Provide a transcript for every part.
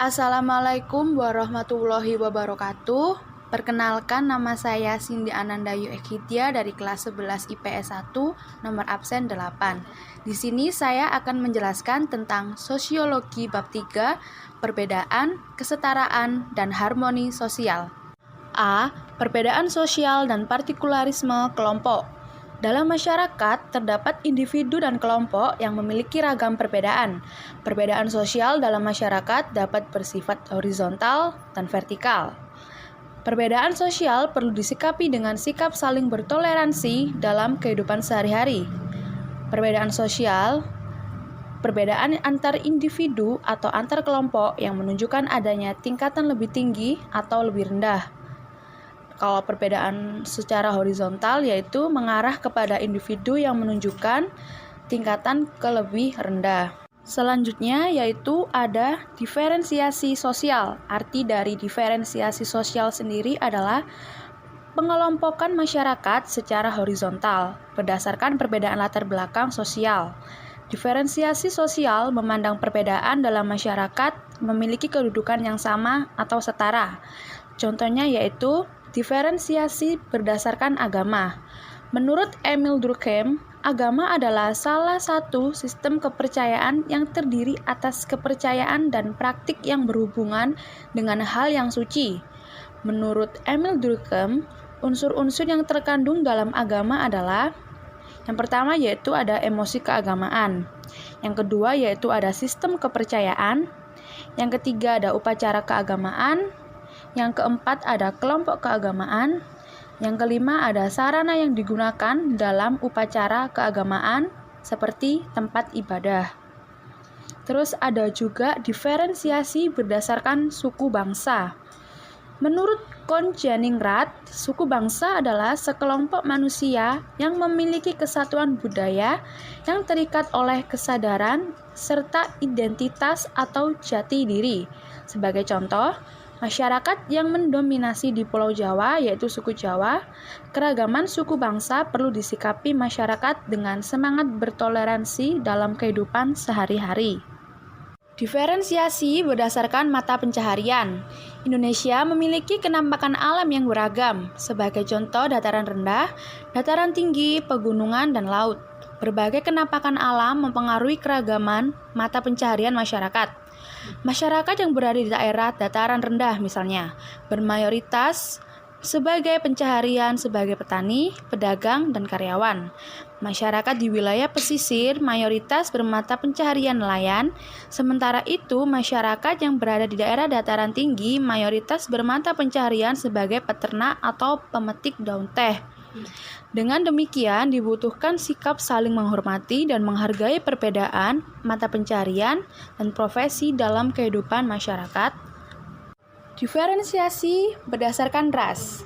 Assalamualaikum warahmatullahi wabarakatuh. Perkenalkan, nama saya Cindy Anandayu Ekhitia dari kelas 11 IPS 1, nomor absen 8. Di sini saya akan menjelaskan tentang sosiologi bab 3, perbedaan, kesetaraan, dan harmoni sosial. A. Perbedaan sosial dan partikularisme kelompok. Dalam masyarakat, terdapat individu dan kelompok yang memiliki ragam perbedaan. Perbedaan sosial dalam masyarakat dapat bersifat horizontal dan vertikal. Perbedaan sosial perlu disikapi dengan sikap saling bertoleransi dalam kehidupan sehari-hari. Perbedaan sosial, perbedaan antar individu atau antar kelompok yang menunjukkan adanya tingkatan lebih tinggi atau lebih rendah. Kalau perbedaan secara horizontal yaitu mengarah kepada individu yang menunjukkan tingkatan ke lebih rendah. Selanjutnya yaitu ada diferensiasi sosial. Arti dari diferensiasi sosial sendiri adalah pengelompokan masyarakat secara horizontal berdasarkan perbedaan latar belakang sosial. Diferensiasi sosial memandang perbedaan dalam masyarakat memiliki kedudukan yang sama atau setara. Contohnya yaitu diferensiasi berdasarkan agama. Menurut Emil Durkheim, agama adalah salah satu sistem kepercayaan yang terdiri atas kepercayaan dan praktik yang berhubungan dengan hal yang suci. Menurut Emil Durkheim, unsur-unsur yang terkandung dalam agama adalah yang pertama yaitu ada emosi keagamaan. Yang kedua yaitu ada sistem kepercayaan. Yang ketiga ada upacara keagamaan. Yang keempat ada kelompok keagamaan. Yang kelima ada sarana yang digunakan dalam upacara keagamaan seperti tempat ibadah. Terus ada juga diferensiasi berdasarkan suku bangsa. Menurut Konjaningrat, suku bangsa adalah sekelompok manusia yang memiliki kesatuan budaya yang terikat oleh kesadaran serta identitas atau jati diri. Sebagai contoh, masyarakat yang mendominasi di Pulau Jawa yaitu suku Jawa, keragaman suku bangsa perlu disikapi masyarakat dengan semangat bertoleransi dalam kehidupan sehari-hari. Diferensiasi berdasarkan mata pencaharian. Indonesia memiliki kenampakan alam yang beragam, sebagai contoh dataran rendah, dataran tinggi, pegunungan, dan laut. Berbagai kenampakan alam mempengaruhi keragaman mata pencaharian masyarakat. Masyarakat yang berada di daerah dataran rendah misalnya, bermayoritas sebagai pencaharian sebagai petani, pedagang, dan karyawan. Masyarakat di wilayah pesisir mayoritas bermata pencaharian nelayan, sementara itu masyarakat yang berada di daerah dataran tinggi mayoritas bermata pencaharian sebagai peternak atau pemetik daun teh. Dengan demikian dibutuhkan sikap saling menghormati dan menghargai perbedaan mata pencaharian dan profesi dalam kehidupan masyarakat. Diferensiasi berdasarkan ras.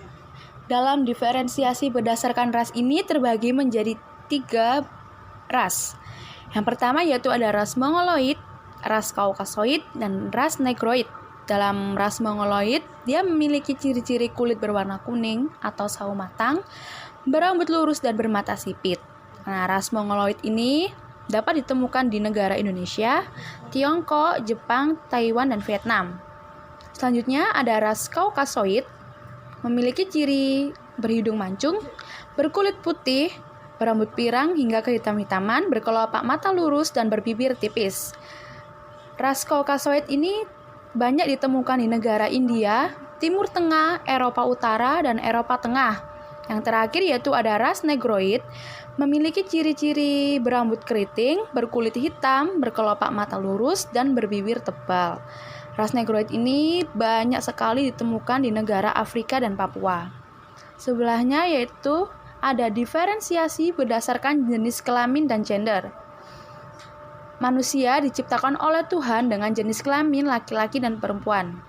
Dalam diferensiasi berdasarkan ras ini terbagi menjadi 3 ras. Yang pertama yaitu ada ras Mongoloid, ras Kaukasoid, dan ras Negroid. Dalam ras Mongoloid, dia memiliki ciri-ciri kulit berwarna kuning atau sawo matang, berambut lurus dan bermata sipit. Nah, ras Mongoloid ini dapat ditemukan di negara Indonesia, Tiongkok, Jepang, Taiwan, dan Vietnam. Selanjutnya ada ras Kaukasoid, memiliki ciri berhidung mancung, berkulit putih, berambut pirang hingga kehitam-hitaman, berkelopak mata lurus, dan berbibir tipis. Ras Kaukasoid ini banyak ditemukan di negara India, Timur Tengah, Eropa Utara, dan Eropa Tengah. Yang terakhir yaitu ada ras Negroid, memiliki ciri-ciri berambut keriting, berkulit hitam, berkelopak mata lurus, dan berbibir tebal. Ras Negroid ini banyak sekali ditemukan di negara Afrika dan Papua. Sebelahnya yaitu ada diferensiasi berdasarkan jenis kelamin dan gender. Manusia diciptakan oleh Tuhan dengan jenis kelamin laki-laki dan perempuan.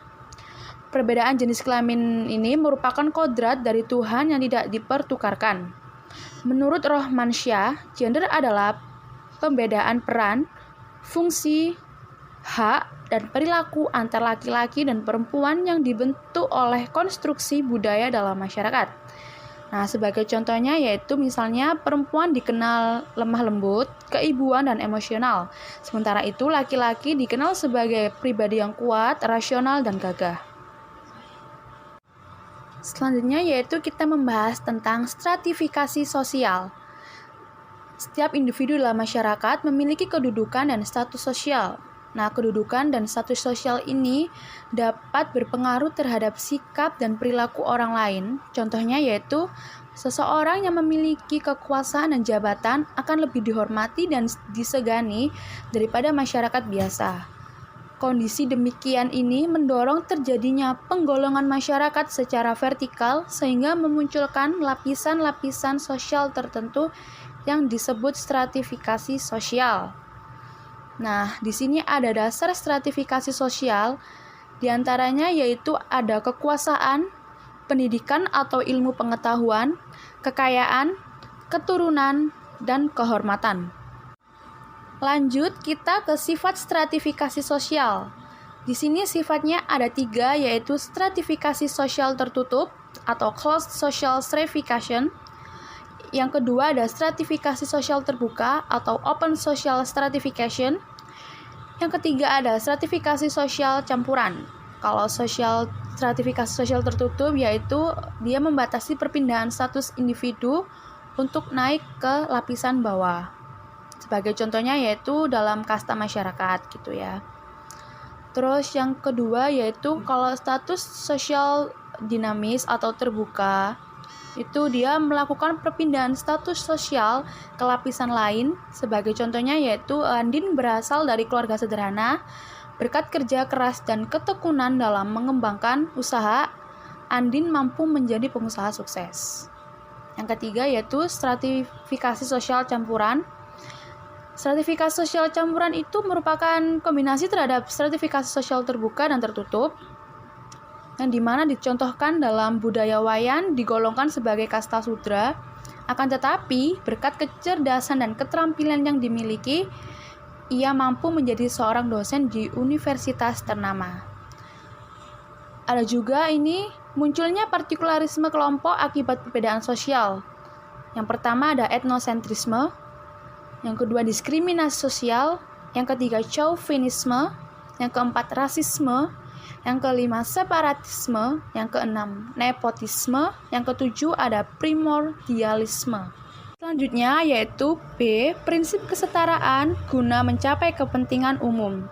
Perbedaan jenis kelamin ini merupakan kodrat dari Tuhan yang tidak dipertukarkan. Menurut Rohmansyah, gender adalah pembedaan peran, fungsi, hak, dan perilaku antar laki-laki dan perempuan yang dibentuk oleh konstruksi budaya dalam masyarakat. Nah, sebagai contohnya yaitu misalnya perempuan dikenal lemah lembut, keibuan, dan emosional. Sementara itu laki-laki dikenal sebagai pribadi yang kuat, rasional, dan gagah. Selanjutnya yaitu kita membahas tentang stratifikasi sosial. Setiap individu dalam masyarakat memiliki kedudukan dan status sosial. Nah, kedudukan dan status sosial ini dapat berpengaruh terhadap sikap dan perilaku orang lain. Contohnya yaitu seseorang yang memiliki kekuasaan dan jabatan akan lebih dihormati dan disegani daripada masyarakat biasa. Kondisi demikian ini mendorong terjadinya penggolongan masyarakat secara vertikal sehingga memunculkan lapisan-lapisan sosial tertentu yang disebut stratifikasi sosial. Nah, di sini ada dasar stratifikasi sosial, diantaranya yaitu ada kekuasaan, pendidikan atau ilmu pengetahuan, kekayaan, keturunan, dan kehormatan. Lanjut, kita ke sifat stratifikasi sosial. Di sini sifatnya ada 3, yaitu stratifikasi sosial tertutup atau closed social stratification. Yang kedua ada stratifikasi sosial terbuka atau open social stratification. Yang ketiga ada stratifikasi sosial campuran. Kalau stratifikasi sosial tertutup yaitu dia membatasi perpindahan status individu untuk naik ke lapisan bawah. Sebagai contohnya yaitu dalam kasta masyarakat gitu ya. Terus yang kedua yaitu kalau status sosial dinamis atau terbuka, itu dia melakukan perpindahan status sosial ke lapisan lain. Sebagai contohnya yaitu Andin berasal dari keluarga sederhana. Berkat kerja keras dan ketekunan dalam mengembangkan usaha, Andin mampu menjadi pengusaha sukses. Yang ketiga yaitu stratifikasi sosial campuran. Stratifikasi sosial campuran itu merupakan kombinasi terhadap stratifikasi sosial terbuka dan tertutup, yang dimana dicontohkan dalam budaya Wayan digolongkan sebagai kasta sudra, akan tetapi berkat kecerdasan dan keterampilan yang dimiliki, ia mampu menjadi seorang dosen di universitas ternama. Ada juga ini munculnya partikularisme kelompok akibat perbedaan sosial. Yang pertama ada etnosentrisme, yang kedua diskriminasi sosial, yang ketiga chauvinisme, yang keempat rasisme, yang kelima separatisme, yang keenam nepotisme, yang ketujuh ada primordialisme. Selanjutnya yaitu B, prinsip kesetaraan guna mencapai kepentingan umum.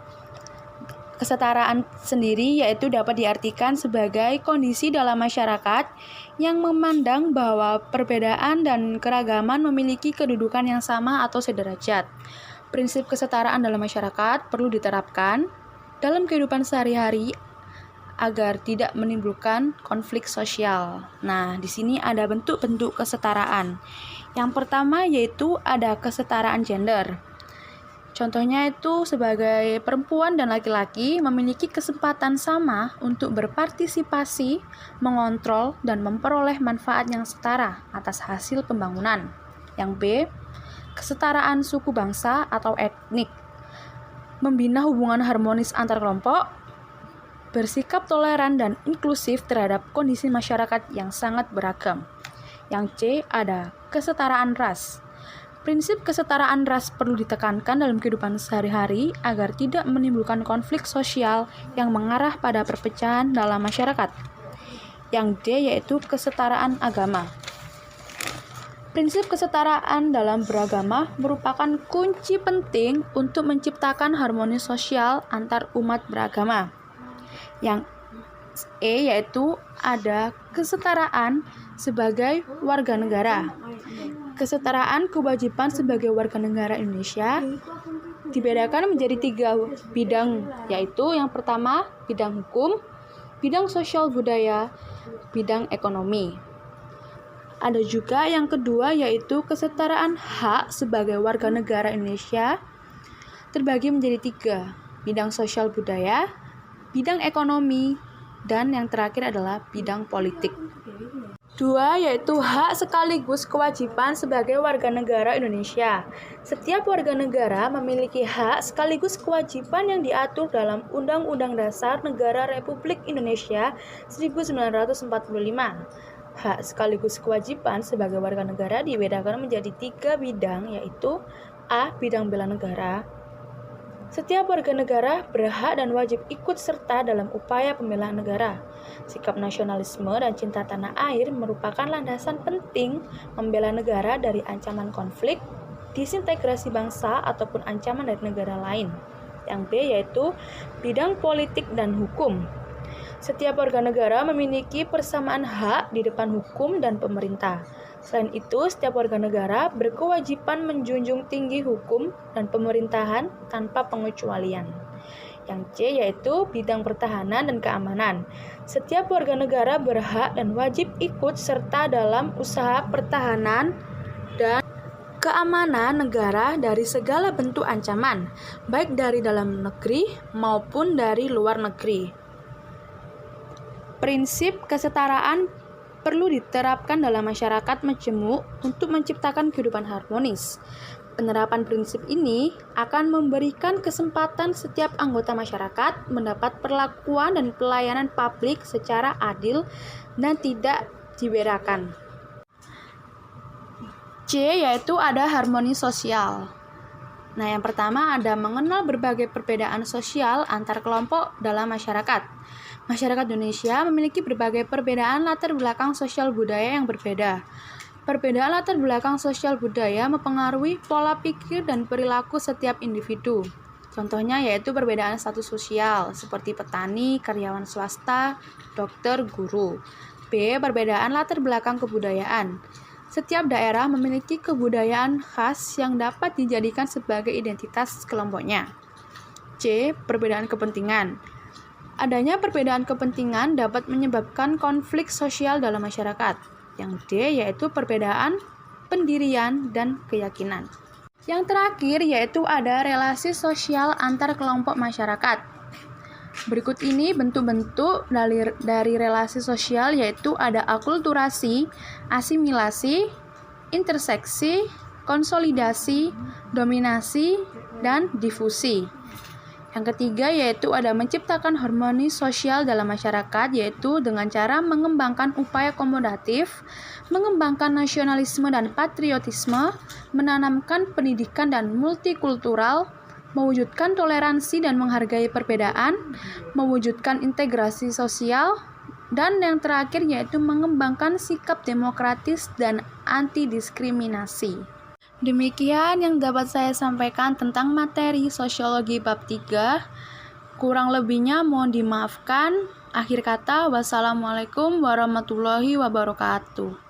Kesetaraan sendiri yaitu dapat diartikan sebagai kondisi dalam masyarakat yang memandang bahwa perbedaan dan keragaman memiliki kedudukan yang sama atau sederajat. Prinsip kesetaraan dalam masyarakat perlu diterapkan dalam kehidupan sehari-hari agar tidak menimbulkan konflik sosial. Nah, di sini ada bentuk-bentuk kesetaraan. Yang pertama yaitu ada kesetaraan gender. Contohnya itu sebagai perempuan dan laki-laki memiliki kesempatan sama untuk berpartisipasi, mengontrol, dan memperoleh manfaat yang setara atas hasil pembangunan. Yang B, kesetaraan suku bangsa atau etnik. Membina hubungan harmonis antar kelompok, bersikap toleran dan inklusif terhadap kondisi masyarakat yang sangat beragam. Yang C, ada kesetaraan ras. Prinsip kesetaraan ras perlu ditekankan dalam kehidupan sehari-hari agar tidak menimbulkan konflik sosial yang mengarah pada perpecahan dalam masyarakat. Yang D yaitu kesetaraan agama. Prinsip kesetaraan dalam beragama merupakan kunci penting untuk menciptakan harmoni sosial antar umat beragama. Yang E yaitu ada kesetaraan sebagai warga negara. Kesetaraan kewajiban sebagai warga negara Indonesia dibedakan menjadi 3 bidang, yaitu yang pertama bidang hukum, bidang sosial budaya, bidang ekonomi. Ada juga yang kedua yaitu kesetaraan hak sebagai warga negara Indonesia terbagi menjadi 3, bidang sosial budaya, bidang ekonomi, dan yang terakhir adalah bidang politik. 2 yaitu hak sekaligus kewajiban sebagai warga negara Indonesia. Setiap warga negara memiliki hak sekaligus kewajiban yang diatur dalam Undang-Undang Dasar Negara Republik Indonesia 1945. hak sekaligus kewajiban sebagai warga negara dibedakan menjadi 3 bidang, yaitu A. Bidang bela negara. Setiap warga negara berhak dan wajib ikut serta dalam upaya pembelaan negara. Sikap nasionalisme dan cinta tanah air merupakan landasan penting membela negara dari ancaman konflik, disintegrasi bangsa, ataupun ancaman dari negara lain. Yang B yaitu bidang politik dan hukum. Setiap warga negara memiliki persamaan hak di depan hukum dan pemerintah. Selain itu, setiap warga negara berkewajiban menjunjung tinggi hukum dan pemerintahan tanpa pengecualian. Yang C yaitu bidang pertahanan dan keamanan. Setiap warga negara berhak dan wajib ikut serta dalam usaha pertahanan dan keamanan negara dari segala bentuk ancaman, baik dari dalam negeri maupun dari luar negeri. Prinsip kesetaraan perlu diterapkan dalam masyarakat majemuk untuk menciptakan kehidupan harmonis. Penerapan prinsip ini akan memberikan kesempatan setiap anggota masyarakat mendapat perlakuan dan pelayanan publik secara adil dan tidak dibedakan. C yaitu ada harmoni sosial. Nah, yang pertama ada mengenal berbagai perbedaan sosial antar kelompok dalam masyarakat. Masyarakat Indonesia memiliki berbagai perbedaan latar belakang sosial budaya yang berbeda. Perbedaan latar belakang sosial budaya mempengaruhi pola pikir dan perilaku setiap individu. Contohnya yaitu perbedaan status sosial, seperti petani, karyawan swasta, dokter, guru. B. Perbedaan latar belakang kebudayaan. Setiap daerah memiliki kebudayaan khas yang dapat dijadikan sebagai identitas kelompoknya. C. Perbedaan kepentingan. Adanya perbedaan kepentingan dapat menyebabkan konflik sosial dalam masyarakat. Yang D yaitu perbedaan pendirian dan keyakinan. Yang terakhir yaitu ada relasi sosial antar kelompok masyarakat. Berikut ini bentuk-bentuk dari relasi sosial yaitu ada akulturasi, asimilasi, interseksi, konsolidasi, dominasi, dan difusi. Yang ketiga yaitu ada menciptakan harmoni sosial dalam masyarakat, yaitu dengan cara mengembangkan upaya komodatif, mengembangkan nasionalisme dan patriotisme, menanamkan pendidikan dan multikultural, mewujudkan toleransi dan menghargai perbedaan, mewujudkan integrasi sosial, dan yang terakhir yaitu mengembangkan sikap demokratis dan anti-diskriminasi. Demikian yang dapat saya sampaikan tentang materi sosiologi bab 3. Kurang lebihnya mohon dimaafkan. Akhir kata, wassalamualaikum warahmatullahi wabarakatuh.